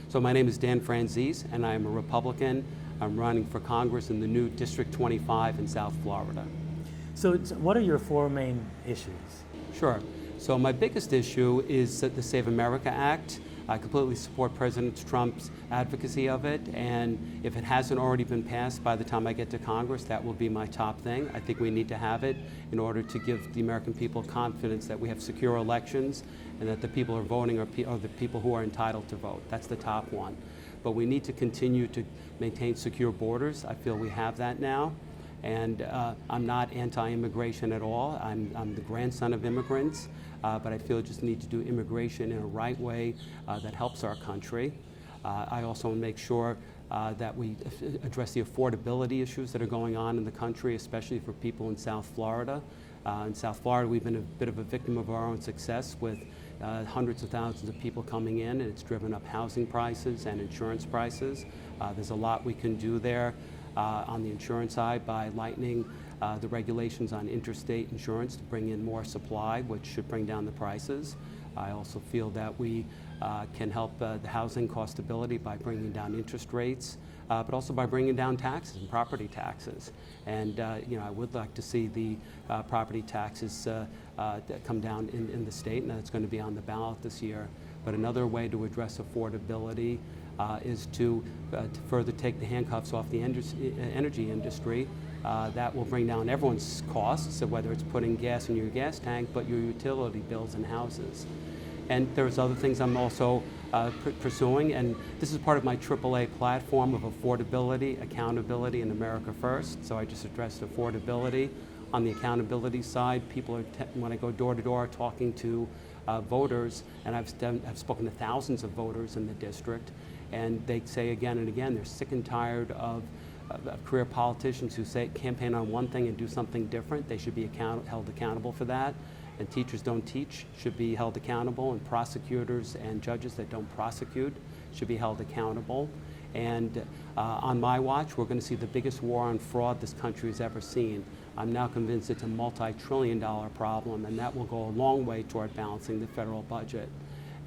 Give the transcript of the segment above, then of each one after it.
So my name is Dan Franzese, and I am a Republican. I'm running for Congress in the new District 25 in South Florida. So what are your four main issues? Sure. So my biggest issue is the Save America Act. I completely support President Trump's advocacy of it, and if it hasn't already been passed by the time I get to Congress, that will be my top thing. I think we need to have it in order to give the American people confidence that we have secure elections and that the people who are voting are the people who are entitled to vote. That's the top one. But we need to continue to maintain secure borders. I feel we have that now. And I'm not anti-immigration at all. I'm the grandson of immigrants, but I feel we just need to do immigration in a right way that helps our country. I also want to make sure that we address the affordability issues that are going on in the country, especially for people in South Florida. In South Florida, we've been a bit of a victim of our own success with hundreds of thousands of people coming in, and it's driven up housing prices and insurance prices. There's a lot we can do there. On the insurance side by lightening the regulations on interstate insurance to bring in more supply, which should bring down the prices. I also feel that we can help the housing costability by bringing down interest rates, but also by bringing down taxes and property taxes. And I would like to see the property taxes come down in the state, and that's going to be on the ballot this year. But another way to address affordability is to further take the handcuffs off the energy industry. That will bring down everyone's costs, so whether it's putting gas in your gas tank, but your utility bills and houses. And there's other things I'm also pursuing, and this is part of my AAA platform of affordability, accountability, and America First. So I just addressed affordability. On the accountability side, people are, when I go door to door talking to voters, and I've spoken to thousands of voters in the district, and they say again and again they're sick and tired of career politicians who say campaign on one thing and do something different. They should be held accountable for that. And teachers don't teach should be held accountable, and prosecutors and judges that don't prosecute should be held accountable. And on my watch, we're going to see the biggest war on fraud this country has ever seen. I'm now convinced it's a multi-trillion-dollar problem, and that will go a long way toward balancing the federal budget.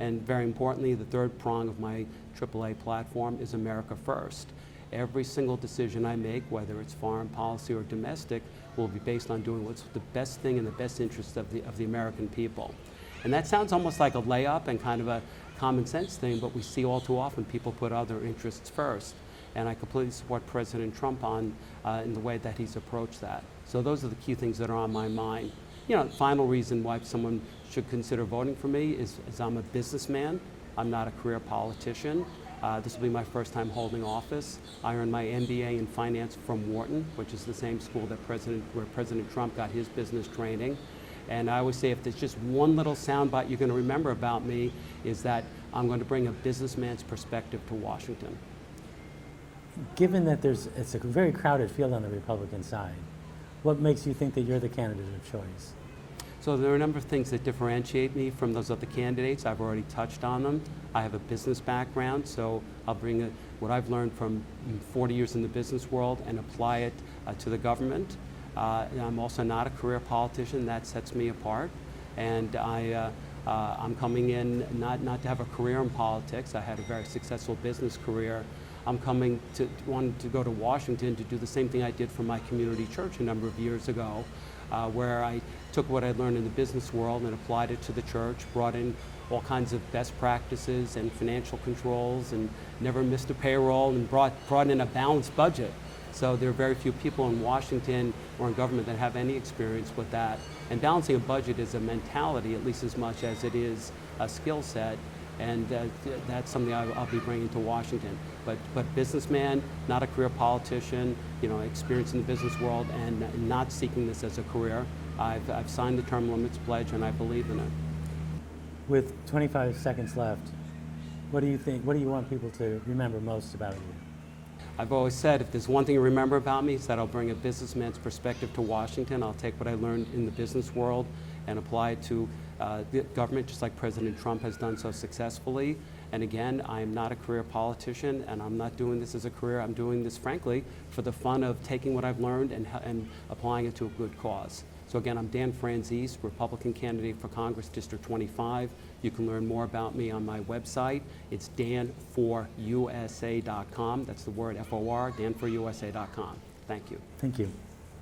And very importantly, the third prong of my AAA platform is America First. Every single decision I make, whether it's foreign policy or domestic, will be based on doing what's the best thing in the best interest of the American people. And that sounds almost like a layup and kind of a common sense thing, but we see all too often people put other interests first. And I completely support President Trump in the way that he's approached that. So those are the key things that are on my mind. The final reason why someone should consider voting for me is I'm a businessman. I'm not a career politician. This will be my first time holding office. I earned my MBA in finance from Wharton, which is the same school that where President Trump got his business training. And I always say if there's just one little soundbite you're going to remember about me is that I'm going to bring a businessman's perspective to Washington. Given that it's a very crowded field on the Republican side, what makes you think that you're the candidate of choice? So there are a number of things that differentiate me from those other candidates. I've already touched on them. I have a business background, so I'll bring what I've learned from 40 years in the business world and apply it to the government. And I'm also not a career politician. That sets me apart. And I'm coming in not to have a career in politics. I had a very successful business career. I'm wanting to go to Washington to do the same thing I did for my community church a number of years ago, where I took what I learned in the business world and applied it to the church, brought in all kinds of best practices and financial controls, and never missed a payroll, and brought in a balanced budget. So there are very few people in Washington or in government that have any experience with that. And balancing a budget is a mentality at least as much as it is a skill set. And that's something I'll be bringing to Washington. But businessman, not a career politician, experience in the business world, and not seeking this as a career. I've signed the term limits pledge, and I believe in it. With 25 seconds left, what do you think? What do you want people to remember most about you? I've always said if there's one thing to remember about me, it's that I'll bring a businessman's perspective to Washington. I'll take what I learned in the business world and apply it to the government, just like President Trump has done so successfully. And again, I'm not a career politician, and I'm not doing this as a career. I'm doing this, frankly, for the fun of taking what I've learned and applying it to a good cause. So again, I'm Dan Franzese, Republican candidate for Congress, District 25. You can learn more about me on my website. It's dan4usa.com. That's the word F-O-R, dan4usa.com. Thank you. Thank you.